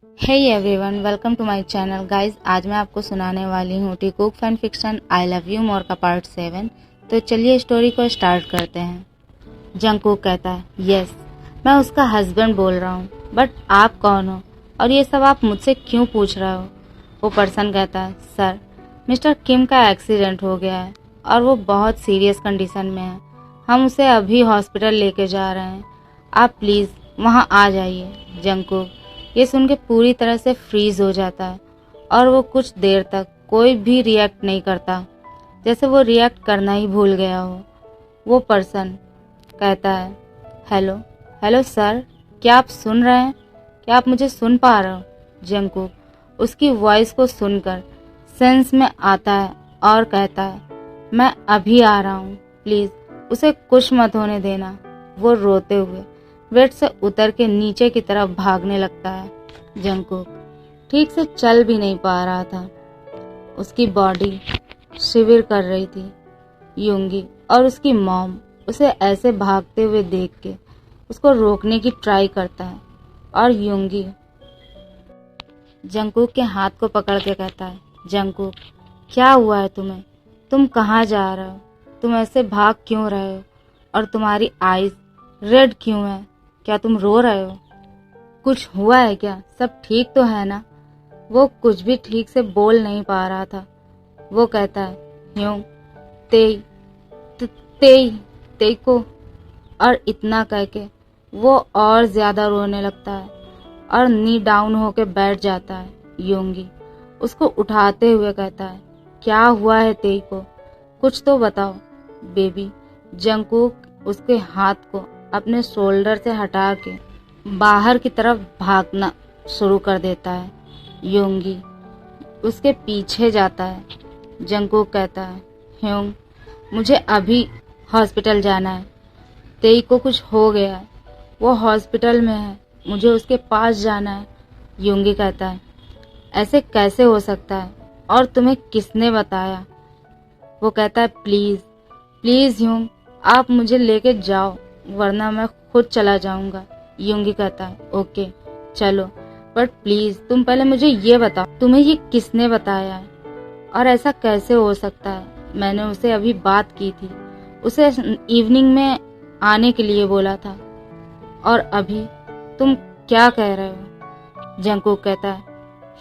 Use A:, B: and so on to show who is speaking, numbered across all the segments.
A: Hey everyone, welcome to my channel. Guys, आज मैं आपको सुनाने वाली हूँ Taekook fan fiction I love you more का पार्ट 7। तो चलिए स्टोरी को स्टार्ट करते हैं। जंगकुक कहता है, यस, मैं उसका हस्बैंड बोल रहा हूँ, बट आप कौन हो और ये सब आप मुझसे क्यों पूछ रहे हो? वो पर्सन कहता है, सर, मिस्टर किम का एक्सीडेंट हो गया है और वो बहुत सीरियस कंडीशन में है। हम उसे अभी हॉस्पिटल लेके जा रहे हैं। आप प्लीज़ वहाँ आ जाइए। जंगकुक ये सुन के पूरी तरह से फ्रीज हो जाता है और वो कुछ देर तक कोई भी रिएक्ट नहीं करता, जैसे वो रिएक्ट करना ही भूल गया हो। वो पर्सन कहता है, हेलो हेलो सर, क्या आप सुन रहे हैं? क्या आप मुझे सुन पा रहे हो? जंगकुक उसकी वॉइस को सुनकर सेंस में आता है और कहता है, मैं अभी आ रहा हूँ, प्लीज़ उसे कुछ मत होने देना। वो रोते हुए बेड से उतर के नीचे की तरफ भागने लगता है। जंगकुक ठीक से चल भी नहीं पा रहा था, उसकी बॉडी शिविर कर रही थी। युंगी और उसकी मॉम उसे ऐसे भागते हुए देख के उसको रोकने की ट्राई करता है और युंगी जंगकुक के हाथ को पकड़ के कहता है, जंगकुक क्या हुआ है तुम्हें? तुम कहाँ जा रहे हो? तुम ऐसे भाग क्यों रहे हो? और तुम्हारी आईज रेड क्यों है? क्या तुम रो रहे हो? कुछ हुआ है क्या? सब ठीक तो है ना? वो कुछ भी ठीक से बोल नहीं पा रहा था। वो कहता है, ह्यूंग, तेई तेई तेई को, और इतना कह के वो और ज्यादा रोने लगता है और नी डाउन होके बैठ जाता है। योंगी उसको उठाते हुए कहता है, क्या हुआ है तेई को? कुछ तो बताओ बेबी। जंगकुक उसके हाथ को अपने शोल्डर से हटा के बाहर की तरफ भागना शुरू कर देता है। योंगी उसके पीछे जाता है। जंगकुक कहता है, ह्यूंग, मुझे अभी हॉस्पिटल जाना है। तेई को कुछ हो गया है, वो हॉस्पिटल में है, मुझे उसके पास जाना है। योंगी कहता है, ऐसे कैसे हो सकता है और तुम्हें किसने बताया? वो कहता है, प्लीज प्लीज ह्यूंग, आप मुझे लेके जाओ वरना मैं खुद चला जाऊंगा। योंगी कहता है, ओके चलो, बट प्लीज तुम पहले मुझे ये बताओ, तुम्हें ये किसने बताया है और ऐसा कैसे हो सकता है? मैंने उसे अभी बात की थी, उसे इवनिंग में आने के लिए बोला था, और अभी तुम क्या कह रहे हो? जंगकुक कहता है,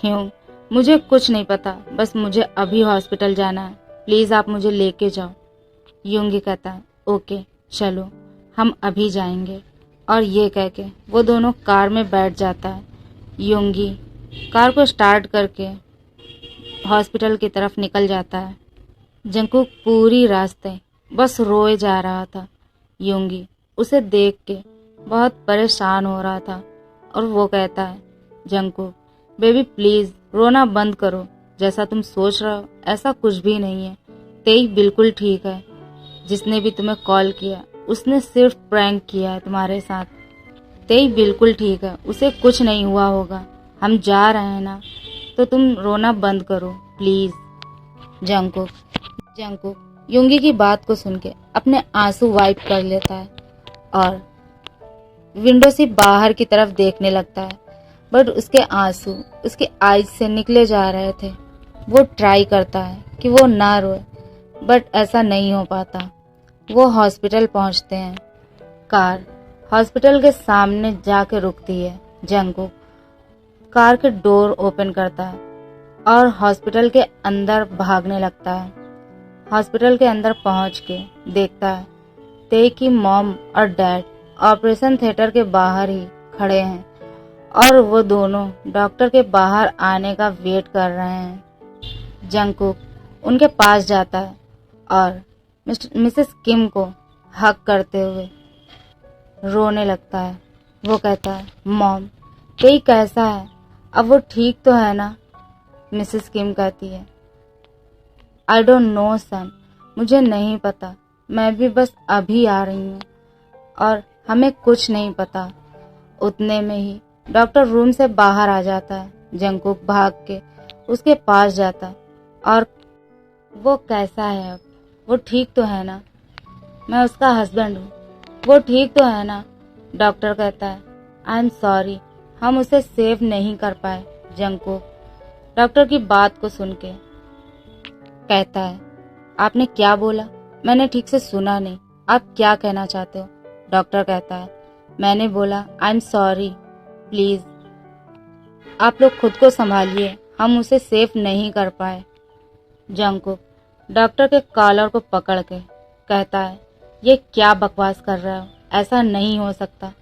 A: ह्यूंग, मुझे कुछ नहीं पता, बस मुझे अभी हॉस्पिटल जाना है, प्लीज आप मुझे लेके जाओ। योंगी कहता है, ओके चलो, हम अभी जाएंगे। और ये कह के वो दोनों कार में बैठ जाता है। योंगी कार को स्टार्ट करके हॉस्पिटल की तरफ निकल जाता है। जंगकुक पूरी रास्ते बस रोए जा रहा था। योंगी उसे देख के बहुत परेशान हो रहा था और वो कहता है, जंगकुक बेबी प्लीज रोना बंद करो, जैसा तुम सोच रहे हो ऐसा कुछ भी नहीं है। तेई बिल्कुल ठीक है। जिसने भी तुम्हें कॉल किया उसने सिर्फ प्रैंक किया है तुम्हारे साथ। तेई बिल्कुल ठीक है, उसे कुछ नहीं हुआ होगा। हम जा रहे हैं ना, तो तुम रोना बंद करो प्लीज। जंगकुक जंगकुक युंगी की बात को सुन के अपने आंसू वाइप कर लेता है और विंडो से बाहर की तरफ देखने लगता है, बट उसके आंसू उसके आईज से निकले जा रहे थे। वो ट्राई करता है कि वो ना रोए, बट ऐसा नहीं हो पाता। वो हॉस्पिटल पहुंचते हैं। कार हॉस्पिटल के सामने जाके रुकती है। जंगकुक कार के डोर ओपन करता है और हॉस्पिटल के अंदर भागने लगता है। हॉस्पिटल के अंदर पहुंच के देखता है तेई की मॉम और डैड ऑपरेशन थिएटर के बाहर ही खड़े हैं और वो दोनों डॉक्टर के बाहर आने का वेट कर रहे हैं। जंगकुक उनके पास जाता है और मिसेस किम को हक करते हुए रोने लगता है। वो कहता है, मॉम तेई कैसा है? अब वो ठीक तो है ना? मिसेस किम कहती है, आई डोंट नो सन, मुझे नहीं पता, मैं भी बस अभी आ रही हूँ और हमें कुछ नहीं पता। उतने में ही डॉक्टर रूम से बाहर आ जाता है। जंगकुक भाग के उसके पास जाता है और वो कैसा है अब? वो ठीक तो है ना? मैं उसका हस्बैंड हूँ, वो ठीक तो है ना? डॉक्टर कहता है, आई एम सॉरी, हम उसे सेव नहीं कर पाए। जंगकुक डॉक्टर की बात को सुन के कहता है, आपने क्या बोला? मैंने ठीक से सुना नहीं, आप क्या कहना चाहते हो? डॉक्टर कहता है, मैंने बोला आई एम सॉरी, प्लीज आप लोग खुद को संभालिए, हम उसे सेव नहीं कर पाए। जंगकुक डॉक्टर के कॉलर को पकड़ के कहता है, ये क्या बकवास कर रहे हो? ऐसा नहीं हो सकता।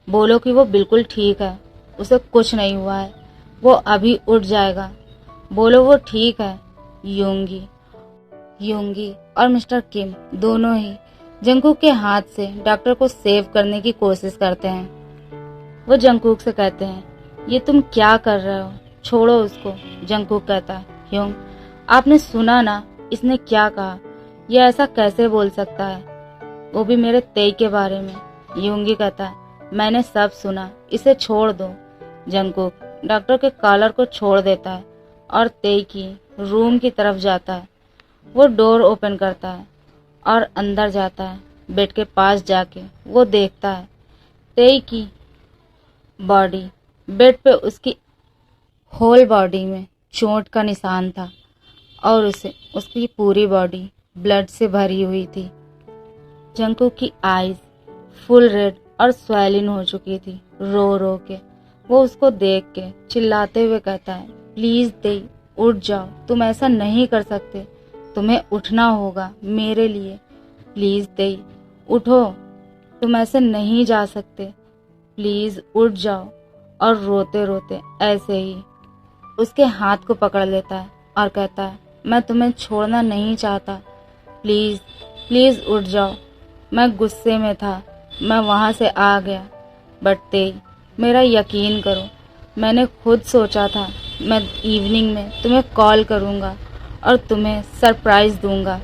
A: बोलो कि वो बिल्कुल ठीक है, उसे कुछ नहीं हुआ है, वो अभी उठ जाएगा। बोलो वो ठीक है। यूंगी और मिस्टर किम दोनों ही जंगकुक के हाथ से डॉक्टर को सेव करने की कोशिश करते हैं। वो जंगकुक से कहते हैं, ये तुम क्या कर रहे हो? छोड़ो उसको। जंगकुक कहता है, ह्योंग आपने सुना ना इसने क्या कहा? ये ऐसा कैसे बोल सकता है, वो भी मेरे तेई के बारे में। यूंगी कहता है, मैंने सब सुना, इसे छोड़ दो। जंगकुक डॉक्टर के कॉलर को छोड़ देता है और तेई की रूम की तरफ जाता है। वो डोर ओपन करता है और अंदर जाता है। बेड के पास जाके वो देखता है तेई की बॉडी, बेड पे उसकी होल बॉडी में चोट का निशान था और उसकी पूरी बॉडी ब्लड से भरी हुई थी। जंगकुक की आईज फुल रेड और स्वेलिन हो चुकी थी। रो रो के वो उसको देख के चिल्लाते हुए कहता है, प्लीज तेई उठ जाओ, तुम ऐसा नहीं कर सकते, तुम्हें उठना होगा मेरे लिए। प्लीज तेई उठो, तुम ऐसे नहीं जा सकते, प्लीज उठ जाओ। और रोते रोते ऐसे ही उसके हाथ को पकड़ लेता है और कहता है, मैं तुम्हें छोड़ना नहीं चाहता, प्लीज प्लीज उठ जाओ। मैं गुस्से में था, मैं वहां से आ गया, बट तेई मेरा यकीन करो, मैंने खुद सोचा था मैं इवनिंग में तुम्हें कॉल करूंगा और तुम्हें सरप्राइज दूंगा,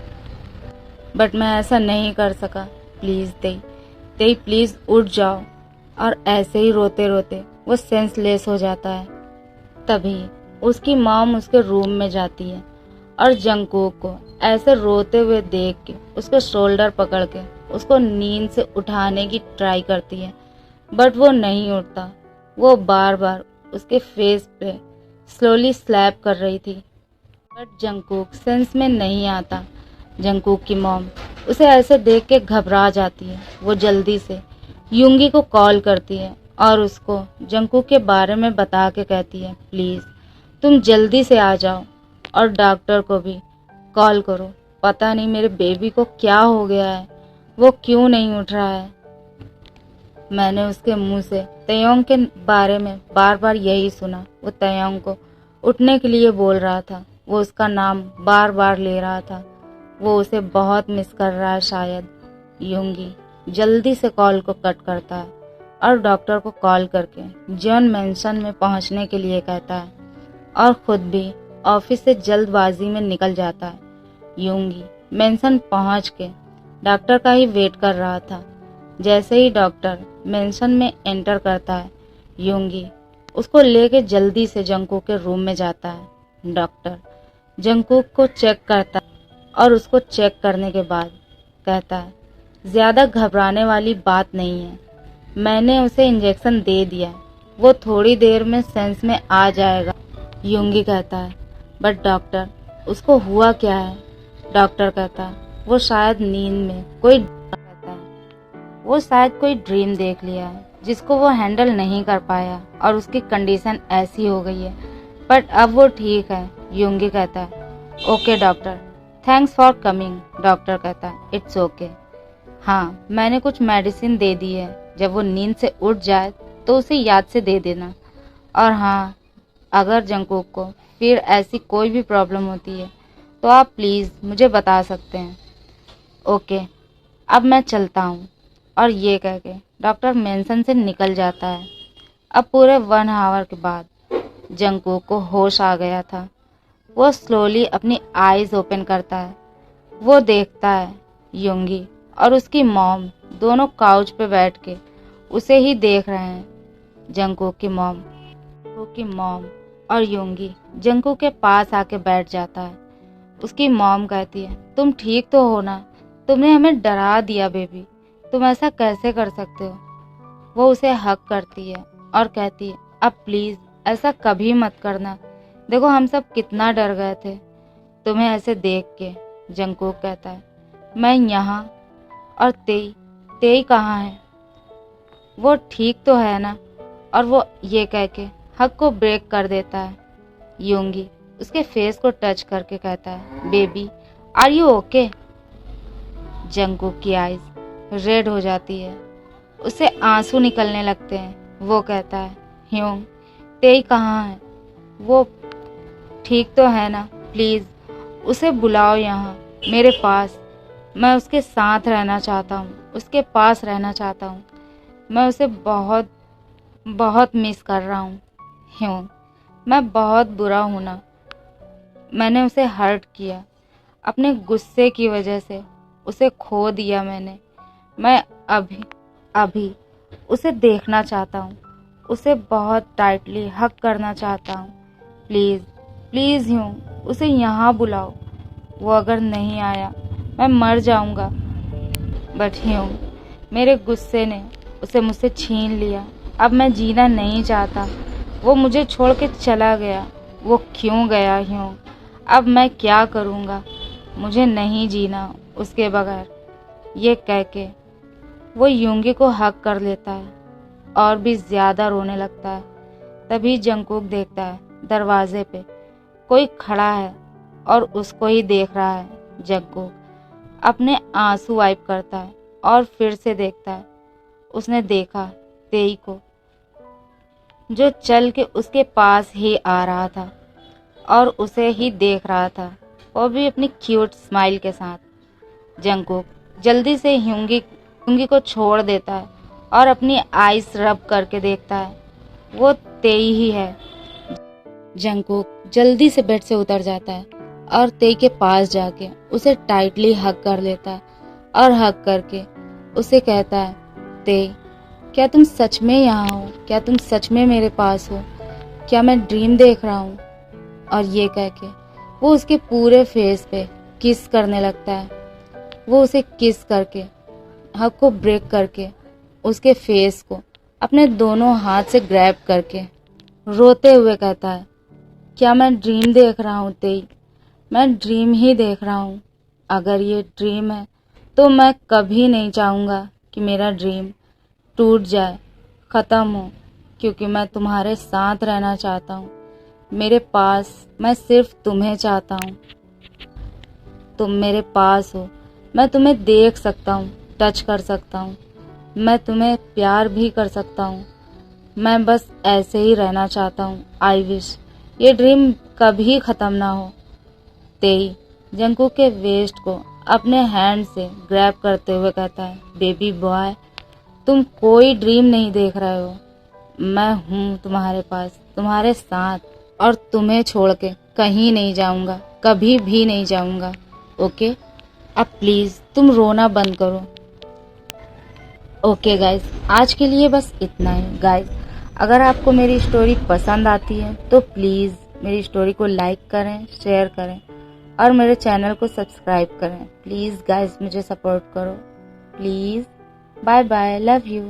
A: बट मैं ऐसा नहीं कर सका। प्लीज तेई प्लीज उठ जाओ। और ऐसे ही रोते रोते वो सेंसलेस हो जाता है। तभी उसकी मॉम उसके रूम में जाती है और जंगकुक को ऐसे रोते हुए देख के उसके शोल्डर पकड़ के उसको नींद से उठाने की ट्राई करती है, बट वो नहीं उठता। वो बार बार उसके फेस पे स्लोली स्लैप कर रही थी, बट जंगकुक सेंस में नहीं आता। जंगकुक की मॉम उसे ऐसे देख के घबरा जाती है। वो जल्दी से यूंगी को कॉल करती है और उसको जंगकुक के बारे में बता के कहती है, प्लीज तुम जल्दी से आ जाओ और डॉक्टर को भी कॉल करो, पता नहीं मेरे बेबी को क्या हो गया है, वो क्यों नहीं उठ रहा है। मैंने उसके मुंह से तयोंग के बारे में बार बार यही सुना। वो तयोंग को उठने के लिए बोल रहा था, वो उसका नाम बार बार ले रहा था, वो उसे बहुत मिस कर रहा है शायद। यूंगी जल्दी से कॉल को कट करता है और डॉक्टर को कॉल करके जॉन मैंशन में पहुंचने के लिए कहता है और खुद भी ऑफिस से जल्दबाजी में निकल जाता है। यूंगी मैंशन पहुंच के डॉक्टर का ही वेट कर रहा था। जैसे ही डॉक्टर मैंशन में एंटर करता है, यूंगी उसको लेके जल्दी से जंगकुक के रूम में जाता है। डॉक्टर जंगकुक को चेक करता है और उसको चेक करने के बाद कहता है, ज्यादा घबराने वाली बात नहीं है, मैंने उसे इंजेक्शन दे दिया, वो थोड़ी देर में सेंस में आ जाएगा। यूंगी कहता है, बट डॉक्टर उसको हुआ क्या है? डॉक्टर कहता है, वो शायद नींद में वो शायद कोई ड्रीम देख लिया है जिसको वो हैंडल नहीं कर पाया और उसकी कंडीशन ऐसी हो गई है, बट अब वो ठीक है। यूंगी कहता है, okay doctor, thanks for coming. Doctor कहता है, इट्स ओके। हाँ, मैंने कुछ मेडिसिन दे दी है, जब वो नींद से उठ जाए तो उसे याद से दे देना। और हाँ, अगर जंगकुक को फिर ऐसी कोई भी प्रॉब्लम होती है तो आप प्लीज़ मुझे बता सकते हैं। ओके, अब मैं चलता हूँ। और ये कह के डॉक्टर मेंशन से निकल जाता है। अब पूरे 1 आवर के बाद जंगकुक को होश आ गया था। वो स्लोली अपनी आईज ओपन करता है। वो देखता है यूंगी और उसकी मॉम दोनों काउच पे बैठ के उसे ही देख रहे हैं। जंगकुक की मॉम और यूंगी जंगकुक के पास आके बैठ जाता है। उसकी मॉम कहती है, तुम ठीक तो हो ना? तुमने हमें डरा दिया बेबी, तुम ऐसा कैसे कर सकते हो? वो उसे हक करती है और कहती है, अब प्लीज ऐसा कभी मत करना। देखो हम सब कितना डर गए थे तुम्हें ऐसे देख के। जंगकुक कहता है मैं यहाँ, और तेई कहाँ है? वो ठीक तो है ना? और वो ये कह के हक को ब्रेक कर देता है। योंगी उसके फेस को टच करके कहता है baby are you okay? Jungkook की आईज रेड हो जाती है, उससे आंसू निकलने लगते हैं। वो कहता है ह्योंग तेई कहाँ है? वो ठीक तो है ना? प्लीज उसे बुलाओ यहाँ मेरे पास। मैं उसके साथ रहना चाहता हूँ, उसके पास रहना चाहता हूँ। मैं उसे बहुत बहुत मिस कर रहा हूँ। ह्योंग मैं बहुत बुरा हूँ ना, मैंने उसे हर्ट किया, अपने गुस्से की वजह से उसे खो दिया मैंने। मैं अभी उसे देखना चाहता हूँ, उसे बहुत टाइटली हग करना चाहता हूँ। प्लीज़ प्लीज़ ह्योंग उसे यहाँ बुलाओ। वो अगर नहीं आया मैं मर जाऊँगा। बट ह्योंग मेरे गुस्से ने उसे मुझसे छीन लिया। अब मैं जीना नहीं चाहता। वो मुझे छोड़ के चला गया। वो क्यों गया ह्योंग? अब मैं क्या करूँगा? मुझे नहीं जीना उसके बगैर। ये कह के वो योंगी को हग कर लेता है और भी ज़्यादा रोने लगता है। तभी जंगकुक देखता है दरवाजे पे कोई खड़ा है और उसको ही देख रहा है। जंगकुक अपने आंसू वाइप करता है और फिर से देखता है। उसने देखा तेई को, जो चल के उसके पास ही आ रहा था और उसे ही देख रहा था, वो भी अपनी क्यूट स्माइल के साथ। जंगकुक जल्दी से ह्योंगी को छोड़ देता है और अपनी आईज रब करके देखता है वो तेई ही है। जंगकुक जल्दी से बेड से उतर जाता है और तेई के पास जाके उसे टाइटली हग कर लेता है और हग करके उसे कहता है तेई क्या तुम सच में यहाँ हो? क्या तुम सच में मेरे पास हो? क्या मैं ड्रीम देख रहा हूँ? और ये कह के वो उसके पूरे फेस पे किस करने लगता है। वो उसे किस करके हक को ब्रेक करके उसके फेस को अपने दोनों हाथ से ग्रैब करके रोते हुए कहता है क्या मैं ड्रीम देख रहा हूँ तेई? मैं ड्रीम ही देख रहा हूँ। अगर ये ड्रीम है तो मैं कभी नहीं चाहूँगा कि मेरा ड्रीम टूट जाए, ख़त्म हो, क्योंकि मैं तुम्हारे साथ रहना चाहता हूँ। मेरे पास मैं सिर्फ तुम्हें चाहता हूँ। तुम मेरे पास हो, मैं तुम्हें देख सकता हूँ, टच कर सकता हूँ, मैं तुम्हें प्यार भी कर सकता हूँ। मैं बस ऐसे ही रहना चाहता हूँ। आई विश ये ड्रीम कभी ख़त्म ना हो। तेई जंगकुक के वेस्ट को अपने हैंड से ग्रैब करते हुए कहता है बेबी बॉय तुम कोई ड्रीम नहीं देख रहे हो। मैं हूँ तुम्हारे पास, तुम्हारे साथ, और तुम्हें छोड़ के कहीं नहीं जाऊँगा, कभी भी नहीं जाऊँगा। ओके अब प्लीज़ तुम रोना बंद करो। ओके गाइज आज के लिए बस इतना ही। गाइज अगर आपको मेरी स्टोरी पसंद आती है तो प्लीज़ मेरी स्टोरी को लाइक करें, शेयर करें और मेरे चैनल को सब्सक्राइब करें। प्लीज़ गाइज मुझे सपोर्ट करो please. Bye bye, love you.